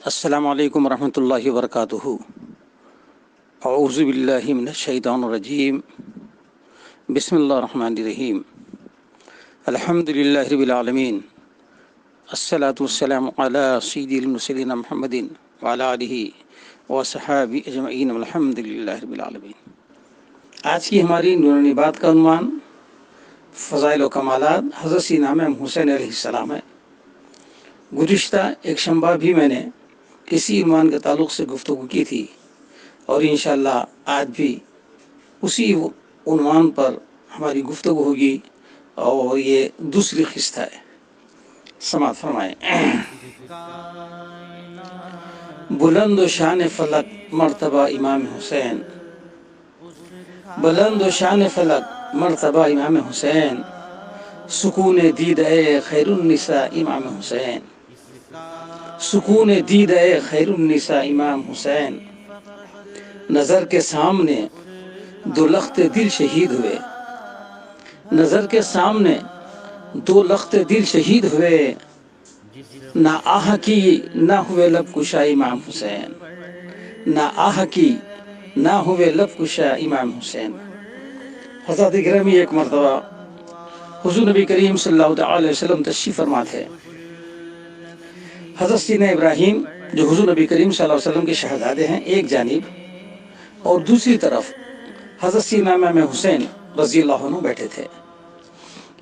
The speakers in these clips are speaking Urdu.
السلام علیکم ورحمۃ اللہ وبرکاتہ۔ اعوذ باللہ من الشیطان الرجیم، بسم اللہ الرحمن الرحیم، الحمد للہ رب العالمین، الصلاۃ والسلام علی سید المرسلین محمد وعلی آلہ وصحبہ اجمعین والحمد للہ رب العالمین۔ آج کی ہماری نورانی بات کا عنوان فضائل و کمالات حضرت سیدنا امام حسین علیہ السلام ہے۔ گزشتہ ایک شنبہ بھی میں نے اسی عنوان کے تعلق سے گفتگو کی تھی، اور انشاءاللہ آج بھی اسی عنوان پر ہماری گفتگو ہوگی، اور یہ دوسری قسط ہے۔ سماعت فرمائیں۔ بلند و شان فلک مرتبہ امام حسین، بلند و شان فلک مرتبہ امام حسین، سکون دید اے خیر النساء امام حسین، سکون دید اے خیر النساء امام حسین، نظر کے سامنے دو لخت دل شہید ہوئے، نظر کے سامنے دو لخت دل شہید ہوئے، نہ آہ کی نہ ہوئے لب کشا امام حسین، نہ آہ کی نہ ہوئے لب کشا امام حسین۔ حضرت گرامی ایک مرتبہ حضور نبی کریم صلی اللہ تعالی علیہ وسلم تشریف فرما تھے۔ حضرت سیدنا ابراہیم جو حضور نبی کریم صلی اللہ علیہ وسلم کے شہزادے ہیں ایک جانب، اور دوسری طرف حضرت سیدنا امام حسین رضی اللہ عنہ بیٹھے تھے۔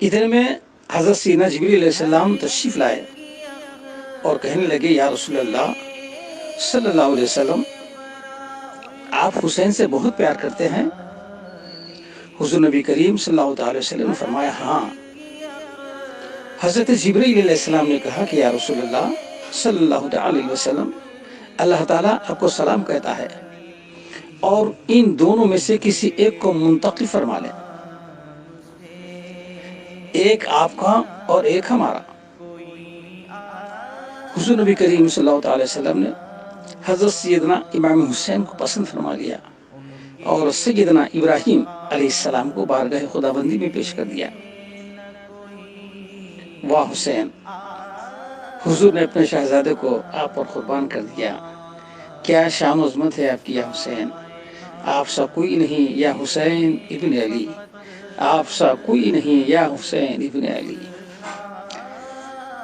ادھر میں حضرت سیدنا جبریل علیہ السلام تشریف لائے اور کہنے لگے، یا رسول اللہ صلی اللہ علیہ وسلم، آپ حسین سے بہت پیار کرتے ہیں؟ حضور نبی کریم صلی اللہ علیہ وسلم نے فرمایا، ہاں۔ حضرت جبریل علیہ السلام نے کہا کہ یا رسول اللہ صلی اللہ علیہ وسلم، اللہ تعالیٰ آپ کو سلام کہتا ہے، اور ان دونوں میں سے کسی ایک کو منتقل فرما لیں، ایک آپ کا اور ایک ہمارا۔ حضور نبی کریم صلی اللہ علیہ وسلم نے حضرت سیدنا امام حسین کو پسند فرما لیا اور سیدنا ابراہیم علیہ السلام کو بارگاہ خداوندی میں پیش کر دیا۔ واہ حسین، حضور نے اپنے شہزادے کو آپ پر قربان کر دیا۔ کیا شان و عظمت ہے آپ کی یا حسین، آپ سا کوئی نہیں یا حسین ابن علی، آپ سا کوئی نہیں یا حسین ابن علی۔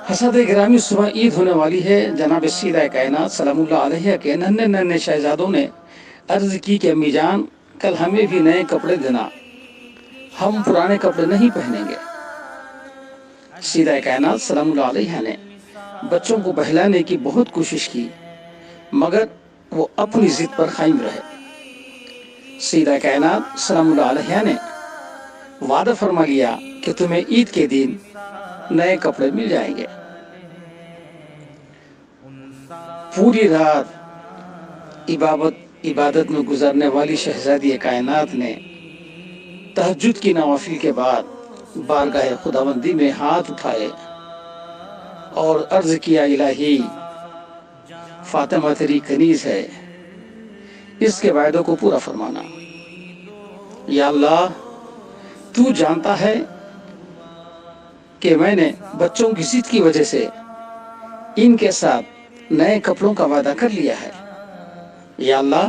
حضرت گرامی، صبح عید ہونے والی ہے۔ جناب سیدہ کائنات سلام اللہ علیہ کے ننھے ننھے شہزادوں نے عرض کی کہ امی جان، کل ہمیں بھی نئے کپڑے دینا، ہم پرانے کپڑے نہیں پہنیں گے۔ سیدہ کائنات سلام اللہ علیہ نے بچوں کو بہلانے کی بہت کوشش کی، مگر وہ اپنی ضد پر قائم رہے۔ سیدہ کائنات سلام اللہ علیہ نے وعدہ فرما لیا کہ تمہیں عید کے دن نئے کپڑے مل جائیں گے۔ پوری رات عبادت میں گزرنے والی شہزادی کائنات نے تہجد کی نوافل کے بعد بارگاہ خداوندی میں ہاتھ اٹھائے اور عرض کیا، الہی فاطمہ تیری کنیز ہے، اس کے وعدوں کو پورا فرمانا۔ یا اللہ، تو جانتا ہے کہ میں نے بچوں کی ضد کی وجہ سے ان کے ساتھ نئے کپڑوں کا وعدہ کر لیا ہے۔ یا اللہ،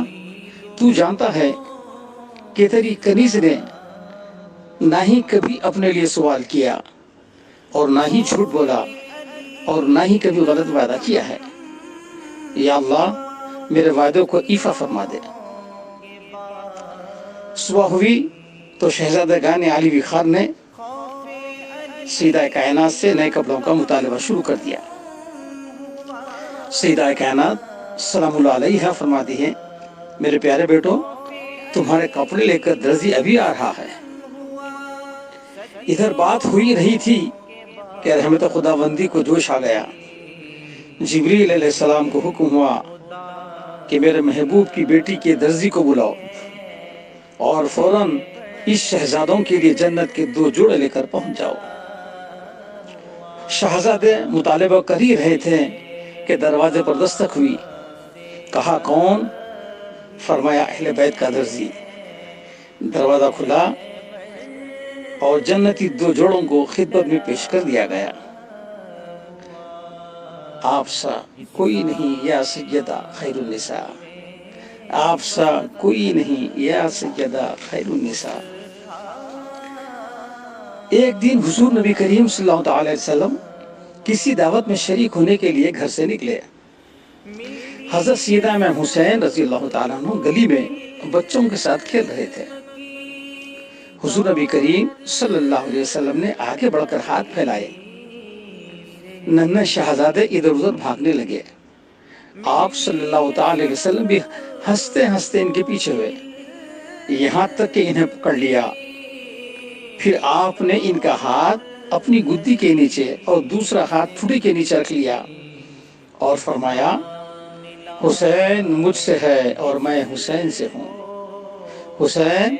تو جانتا ہے کہ تیری کنیز نے نہ ہی کبھی اپنے لیے سوال کیا اور نہ ہی جھوٹ بولا اور نہ ہی کبھی غلط وعدہ کیا ہے۔ یا اللہ، میرے وعدوں کو ایفا فرما دے۔ صبح ہوئی تو شہزادہ گان علی وقار نے سیدہ کائنات سے نئے کپڑوں کا مطالبہ شروع کر دیا۔ سیدہ کائنات سلام اللہ علیہ فرماتی ہیں، میرے پیارے بیٹو، تمہارے کپڑے لے کر درزی ابھی آ رہا ہے۔ ادھر بات ہوئی رہی تھی کہ رحمت خداوندی کو جوش آ گیا۔ جبریل علیہ السلام کو حکم ہوا کہ میرے محبوب کی بیٹی کے درزی کو بلاؤ اور فوراً اس شہزادوں کے لیے جنت کے 2 جوڑے لے کر پہنچ جاؤ۔ شہزادے مطالبہ کر ہی رہے تھے کہ دروازے پر دستک ہوئی۔ کہا، کون؟ فرمایا، اہل بیت کا درزی۔ دروازہ کھلا اور جنتی 2 جوڑوں کو خدمت میں پیش کر دیا گیا۔ آپ سا کوئی نہیں یا سیدہ خیر النساء، آپ سا کوئی نہیں یا سیدہ خیر النساء۔ ایک دن حضور نبی کریم صلی اللہ علیہ وسلم کسی دعوت میں شریک ہونے کے لیے گھر سے نکلے۔ حضرت سیدہ امام حسین رضی اللہ تعالیٰ عنہ گلی میں بچوں کے ساتھ کھیل رہے تھے۔ حضور نبی کریم صلی اللہ علیہ وسلم نے آگے بڑھ کر ہاتھ پھیلائے، ننھے شہزادے ادھر ادھر بھاگنے لگے۔ آپ صلی اللہ تعالی علیہ وسلم بھی ہنستے ہنستے ان کے پیچھے ہوئے، یہاں تک کہ انہیں پکڑ لیا۔ پھر آپ نے ان کا ہاتھ اپنی گدی کے نیچے اور دوسرا ہاتھ ٹھوڈی کے نیچے رکھ لیا اور فرمایا، حسین مجھ سے ہے اور میں حسین سے ہوں، حسین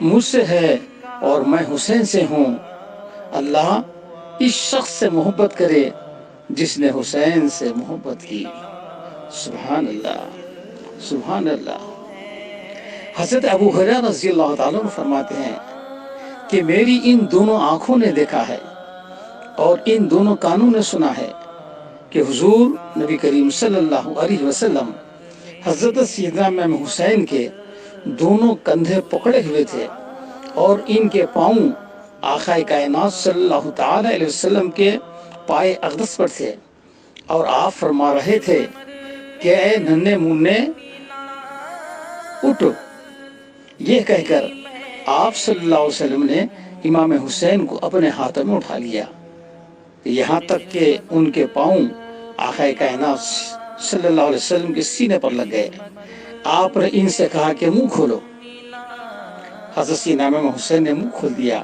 مجھ سے ہے اور میں حسین سے ہوں۔ اللہ اس شخص سے محبت کرے جس نے حسین سے محبت کی۔ سبحان اللہ، سبحان اللہ۔ حضرت ابو ہریرہ رضی اللہ تعالیٰ عنہ فرماتے ہیں کہ میری ان دونوں آنکھوں نے دیکھا ہے اور ان دونوں کانوں نے سنا ہے کہ حضور نبی کریم صلی اللہ علیہ وسلم حضرت سیدنا امام حسین کے دونوں کندھے پکڑے ہوئے تھے اور ان کے پاؤں آقا کائنات صلی اللہ تعالی علیہ وسلم کے پائے اقدس پر تھے، اور آپ فرما رہے تھے کہ اے ننھے منھے اٹھ۔ یہ کہہ کر آپ صلی اللہ علیہ وسلم نے امام حسین کو اپنے ہاتھوں میں اٹھا لیا، یہاں تک کہ ان کے پاؤں آقا کائنات صلی اللہ علیہ وسلم کے سینے پر لگ گئے۔ آپ نے ان سے کہا کہ منہ کھولو۔ حضرت سیدنا امام حسین نے منہ کھول دیا۔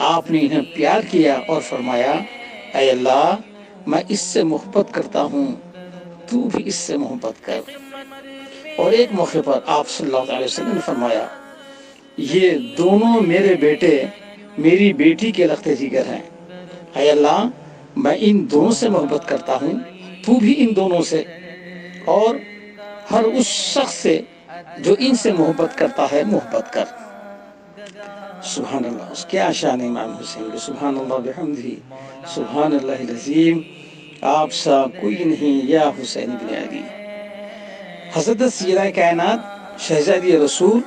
آپ نے انہیں پیار کیا اور فرمایا، اے اللہ میں اس سے محبت کرتا ہوں، تو بھی اس سے محبت کر۔ اور ایک موقع پر آپ صلی اللہ علیہ وسلم نے فرمایا، یہ دونوں میرے بیٹے میری بیٹی کے لخت جگر ہیں، اے اللہ میں ان دونوں سے محبت کرتا ہوں، تو بھی ان دونوں سے اور ہر اس شخص سے جو ان سے محبت کرتا ہے محبت کر۔ سبحان اللہ، اس کیا شان امام حسین کی، سبحان اللہ بحمدہ، سبحان اللہ العظیم، آپ سا کوئی نہیں یا حسین ابن علی۔ حضرت سیدہ کائنات شہزادی رسول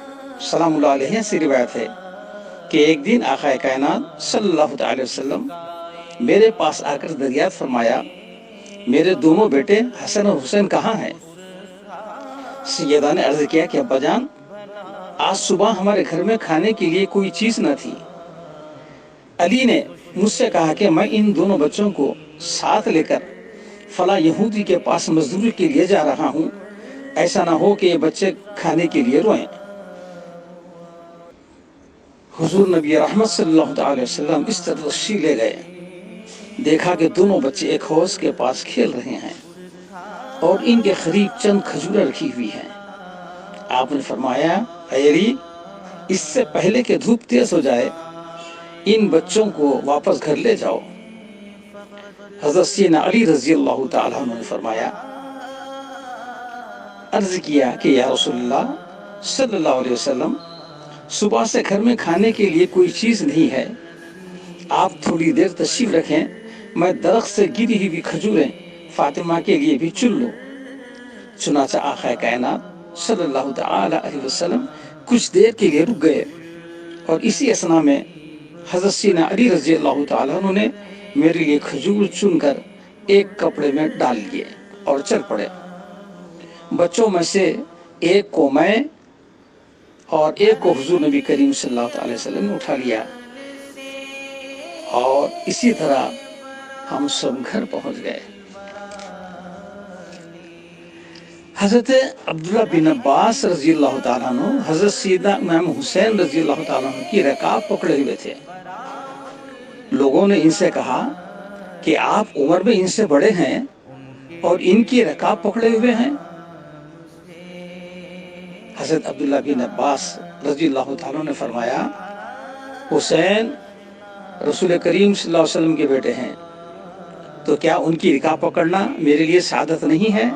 سلام اللہ علیہ سے روایت ہے کہ ایک دن آقا کائنات صلی اللہ علیہ وسلم میرے پاس آ کر دریافت فرمایا، میرے دونوں بیٹے حسن اور حسین کہاں ہیں؟ سیدہ نے عرض کیا کہ ابا جان، آج صبح ہمارے گھر میں کھانے کے لیے کوئی چیز نہ تھی۔ علی نے مجھ سے کہا کہ میں ان دونوں بچوں کو ساتھ لے کر فلاں یہودی کے پاس مزدوری کے لیے جا رہا ہوں، ایسا نہ ہو کہ یہ بچے کھانے کے لیے روئیں۔ حضور نبی رحمت صلی اللہ علیہ وسلم اس طرح تشریف لے گئے، دیکھا کہ دونوں بچے ایک حوض کے پاس کھیل رہے ہیں اور ان کے قریب چند کھجوریں رکھی ہوئی ہیں۔ آپ نے فرمایا، اے علی، اس سے پہلے کہ دھوپ تیز ہو جائے ان بچوں کو واپس گھر لے جاؤ۔ حضرت سیدنا علی رضی اللہ تعالیٰ عنہ نے فرمایا، عرض کیا کہ یا رسول اللہ صلی اللہ علیہ وسلم، صبح سے گھر میں کھانے کے لیے کوئی چیز نہیں ہے، آپ تھوڑی دیر تشریف رکھیں، میں درخت سے گری ہوئی کھجوریں فاطمہ کے لیے بھی چن لوں۔ چنانچہ آقا کائنات صلی اللہ تعالی علیہ وسلم کچھ دیر کے لیے رک گئے، اور اسی اثنا میں حضرت سیدنا علی رضی اللہ تعالیٰ عنہ نے میرے لیے کھجور چن کر ایک کپڑے میں ڈال لیے اور چل پڑے۔ بچوں میں سے ایک کو میں اور ایک کو حضور نبی کریم صلی اللہ علیہ وسلم نے اٹھا لیا، اور اسی طرح ہم سب گھر پہنچ گئے۔ حضرت عبداللہ بن عباس رضی اللہ تعالیٰ عنہ حضرت سیدنا امام حسین رضی اللہ تعالیٰ عنہ کی رکاب پکڑے ہوئے تھے۔ لوگوں نے ان سے کہا کہ آپ عمر میں ان سے بڑے ہیں اور ان کی رکاب پکڑے ہوئے ہیں۔ حضرت عبداللہ بن عباس رضی اللہ تعالیٰ عنہ نے فرمایا، حسین رسول کریم صلی اللہ علیہ وسلم کے بیٹے ہیں، تو کیا ان کی رکاب پکڑنا میرے لیے سعادت نہیں ہے؟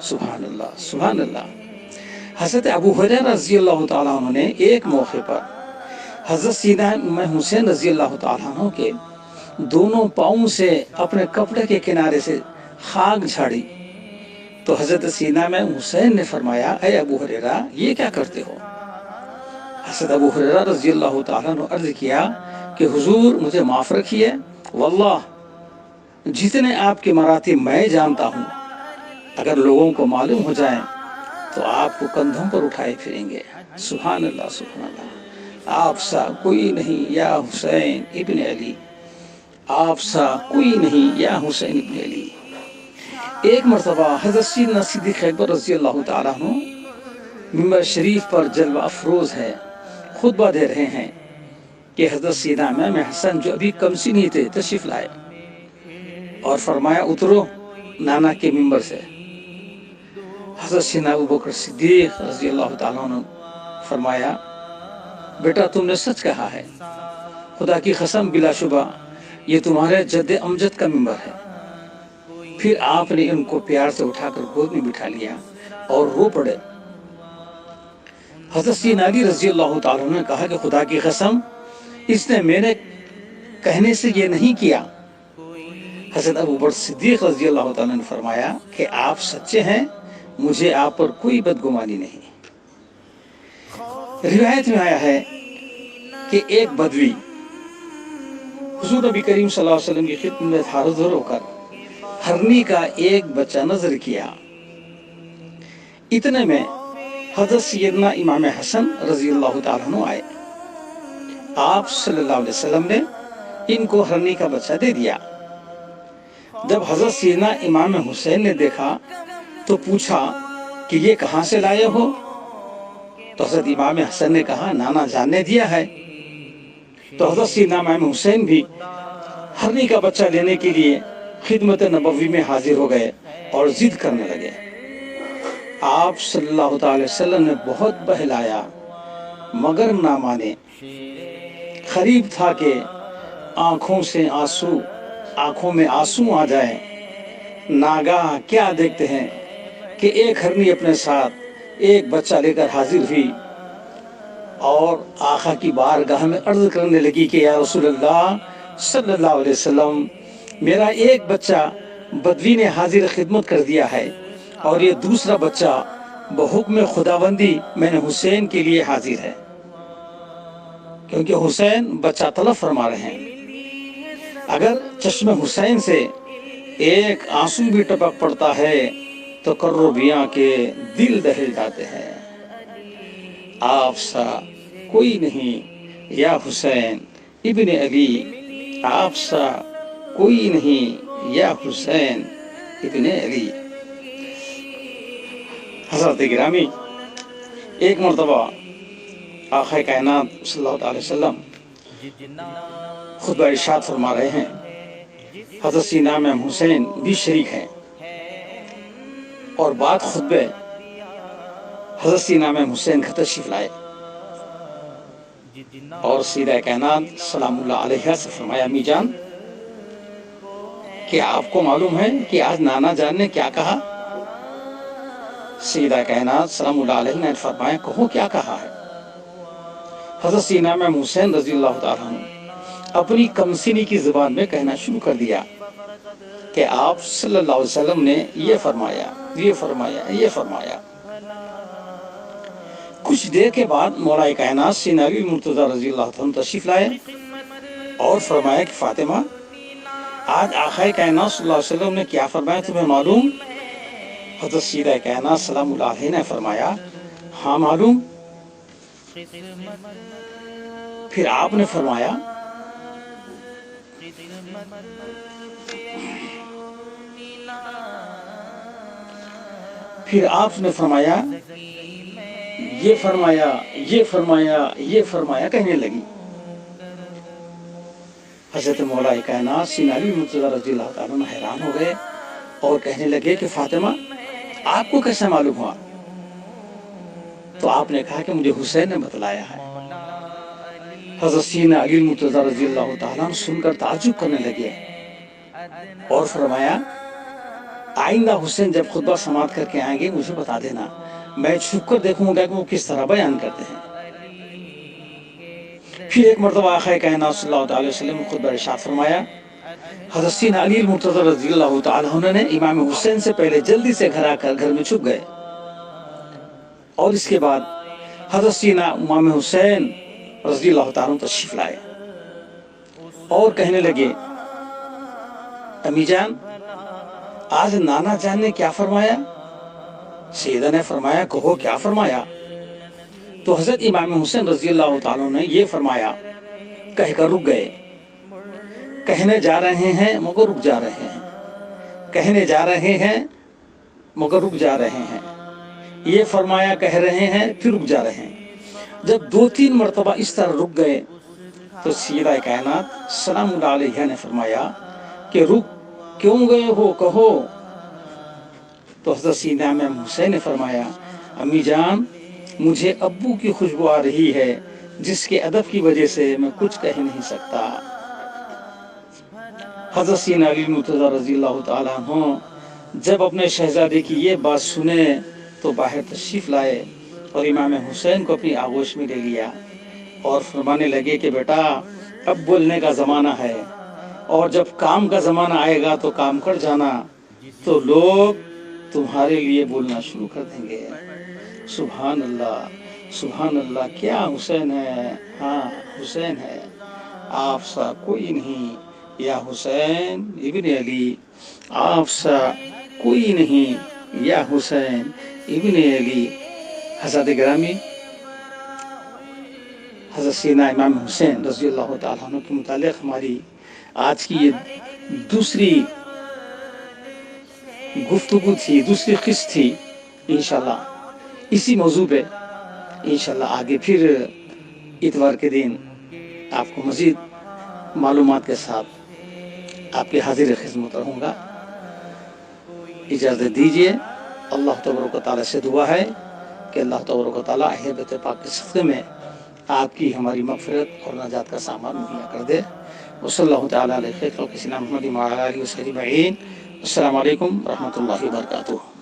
سبحان اللہ، سبحان اللہ۔ حضرت ابو ہریرہ رضی اللہ تعالیٰ عنہ نے ایک موقع پر حضرت سیدنا امام حسین رضی اللہ تعالیٰ عنہ کے دونوں پاؤں سے اپنے کپڑے کے کنارے سے خاک جھاڑی تو حضرت سینا میں حسین نے فرمایا اے ابو ہریرہ یہ کیا کرتے ہو؟ حضرت ابو ہریرہ رضی اللہ تعالیٰ نے عرض کیا کہ حضور مجھے معاف رکھیے، واللہ جتنے آپ کے مراتب میں جانتا ہوں اگر لوگوں کو معلوم ہو جائیں تو آپ کو کندھوں پر اٹھائے پھریں گے۔ سبحان اللہ سبحان اللہ، آپ سا کوئی نہیں یا حسین ابن علی، آپ سا کوئی نہیں یا حسین ابن علی۔ ایک مرتبہ حضرت سیدنا صدیق اکبر رضی اللہ تعالیٰ عنہ ممبر شریف پر جلوہ افروز ہے، خطبہ دے رہے ہیں کہ حضرت سیدنا امام حسن جو ابھی کمسی نہیں تھے تشریف لائے اور فرمایا اترو نانا کے ممبر سے۔ حضرت سیدنا ابوبکر صدیق رضی اللہ تعالیٰ عنہ فرمایا بیٹا تم نے سچ کہا ہے، خدا کی قسم بلا شبہ یہ تمہارے جد امجد کا ممبر ہے۔ پھر آپ نے ان کو پیار سے اٹھا کر گود میں بٹھا لیا اور رو پڑے۔ حضرت سیدنا علی رضی اللہ تعالیٰ عنہ نے کہا کہ خدا کی قسم اس نے میرے کہنے سے یہ نہیں کیا۔ حضرت ابوبکر صدیق رضی اللہ تعالیٰ نے فرمایا کہ آپ سچے ہیں، مجھے آپ پر کوئی بدگمانی نہیں۔ روایت میں آیا ہے کہ ایک بدوی حضور نبی کریم صلی اللہ علیہ وسلم کی خدمت میں حاضر ہو کر ہرنی کا ایک بچہ نظر کیا۔ اتنے میں حضرت سیدنا امام حسن رضی اللہ تعالیٰ عنہ آئے، آپ صلی اللہ علیہ وسلم نے ان کو ہرنی کا بچہ دے دیا۔ جب حضرت سیدنا امام حسین نے دیکھا تو پوچھا کہ یہ کہاں سے لائے ہو؟ تو حضرت امام حسن نے کہا نانا جان نے دیا ہے۔ تو حضرت سیدنا امام حسین بھی ہرنی کا بچہ لینے کے لیے خدمت نبوی میں حاضر ہو گئے اور ضد کرنے لگے۔ آپ صلی اللہ تعالی وسلم نے بہت بہلایا مگر نہ مانے۔ قریب تھا کہ آنکھوں میں آنسو آ جائیں۔ ناگاہ کیا دیکھتے ہیں کہ ایک ہرنی اپنے ساتھ ایک بچہ لے کر حاضر ہوئی اور آقا کی بارگاہ میں عرض کرنے لگی کہ یا رسول اللہ صلی اللہ علیہ وسلم میرا ایک بچہ بدوی نے حاضر خدمت کر دیا ہے اور یہ دوسرا بچہ بحکم خداوندی میں نے حسین کے لیے حاضر ہے، کیونکہ حسین بچہ طلب فرما رہے ہیں۔ اگر چشم حسین سے ایک آنسو بھی ٹپک پڑتا ہے تو کروبیاں کے دل دہل جاتے ہیں۔ آپ سا کوئی نہیں یا حسین ابن علی، آپ سا کوئی نہیں یا حسین ابن علی۔ حضرت گرامی، ایک مرتبہ آقا کائنات صلی اللہ علیہ وسلم خطبہ ارشاد فرما رہے ہیں، حضرت سیدنا امام حسین بھی شریک ہیں اور بعد خطبے حضرت سیدنا امام حسین کا تشریف لائے اور سیدہ کائنات سلام اللہ علیہ سے فرمایا امی جان کہ آپ کو معلوم ہے کہ آج نانا جان نے کیا کہا؟ سیدہ کائنات سلام اللہ علیہ نے فرمایا کہو کیا کہا ہے؟ حضرت سیدنا امام حسین رضی اللہ تعالیٰ عنہ اپنی کمسینی کی زبان میں کہنا شروع کر دیا کہ آپ صلی اللہ علیہ وسلم نے یہ فرمایا، یہ فرمایا، یہ فرمایا۔ کچھ دیر کے بعد مولا کائنات سیدنا علی مرتضی رضی اللہ عنہ تشریف لائے اور فرمایا کہ فاطمہ آج آقا کائنات صلی اللہ علیہ وسلم نے کیا فرمایا تمہیں معلوم؟ حضرت سیدہ کائنات سلام اللہ علیہ نے فرمایا ہاں معلوم۔ پھر آپ نے فرمایا یہ فرمایا، یہ فرمایا، یہ فرمایا کہنے لگی۔ حضرت مولا کائنات سیدنا علی مرتضی رضی اللہ تعالیٰ عنہ حیران ہو گئے اور کہنے لگے کہ فاطمہ آپ کو کیسے معلوم ہوا؟ تو آپ نے کہا کہ مجھے حسین نے بتلایا ہے۔ حضرت سیدنا علی مرتضی رضی اللہ تعالیٰ عنہ سن کر تعجب کرنے لگے اور فرمایا آئندہ حسین جب خطبہ سماعت کر کے آئیں گے مجھے بتا دینا، میں چھپ کر دیکھوں گا کہ وہ کس طرح بیان کرتے ہیں۔ پھر ایک مرتبہ آقا کائنات صلی اللہ علیہ وسلم نے خطبہ ارشاد فرمایا حضرت سیدنا علی المرتضی رضی اللہ تعالیٰ عنہ نے امام حسین سے پہلے جلدی سے گھر آ کر گھر میں چھپ گئے، اور اس کے بعد حضرت سیدنا امام حسین رضی اللہ تعالیٰ عنہ تشریف لائے اور کہنے لگے، امی جان، آج نانا جان نے کیا فرمایا؟ سیدہ نے فرمایا، کہو کیا فرمایا؟ تو حضرت امام حسین رضی اللہ تعالیٰ نے یہ فرمایا، کہہ کر رک گئے، کہنے جا رہے ہیں مگر رک جا رہے ہیں، کہنے جا رہے ہیں مگر رک جا رہے ہیں، یہ فرمایا کہہ رہے ہیں پھر رک جا رہے ہیں۔ جب 2-3 مرتبہ اس طرح رک گئے تو سیدہ کائنات سلام اللہ علیہ نے فرمایا کہ رک کیوں گئے ہو، کہو۔ تو حضرت سیدنا امام حسین نے فرمایا، امی جان، مجھے ابو کی خوشبو آ رہی ہے جس کے ادب کی وجہ سے میں کچھ کہہ نہیں سکتا۔ حضرت سیدنا علی المرتضی رضی اللہ تعالیٰ عنہ جب اپنے شہزادے کی یہ بات سنے تو باہر تشریف لائے اور امام حسین کو اپنی آغوش میں لے لیا اور فرمانے لگے کہ بیٹا، اب بولنے کا زمانہ ہے، اور جب کام کا زمانہ آئے گا تو کام کر جانا، تو لوگ تمہارے لیے بولنا شروع کر دیں گے۔ سبحان اللہ، سبحان اللہ، کیا حسین ہے، ہاں حسین ہے، آپ سا کوئی نہیں، یا حسین ابن علی، آپ سا کوئی نہیں، یا حسین ابن علی۔ حضرت گرامی، حضرت سیدنا امام حسین رضی اللہ تعالیٰ عنہ کے متعلق ہماری آج کی یہ دوسری گفتگو تھی، دوسری قسط تھی۔ انشاءاللہ اسی موضوع پہ انشاءاللہ آگے پھر اتوار کے دن آپ کو مزید معلومات کے ساتھ آپ کی حاضر خدمت رہوں گا۔ اجازت دیجیے۔ اللہ تبارک و تعالیٰ سے دعا ہے کہ اللہ تبارک و تعالیٰ اہل بیت پاک کے صدقے میں آپ کی ہماری مغفرت اور نجات کا سامان مہیا کر دے۔ وصلی اللہ تعالیٰ علیہ خیر خلق سیدنا محمد وعلی آلہ وصحبہ اجمعین۔ السلام علیکم ورحمۃ اللہ وبرکاتہ۔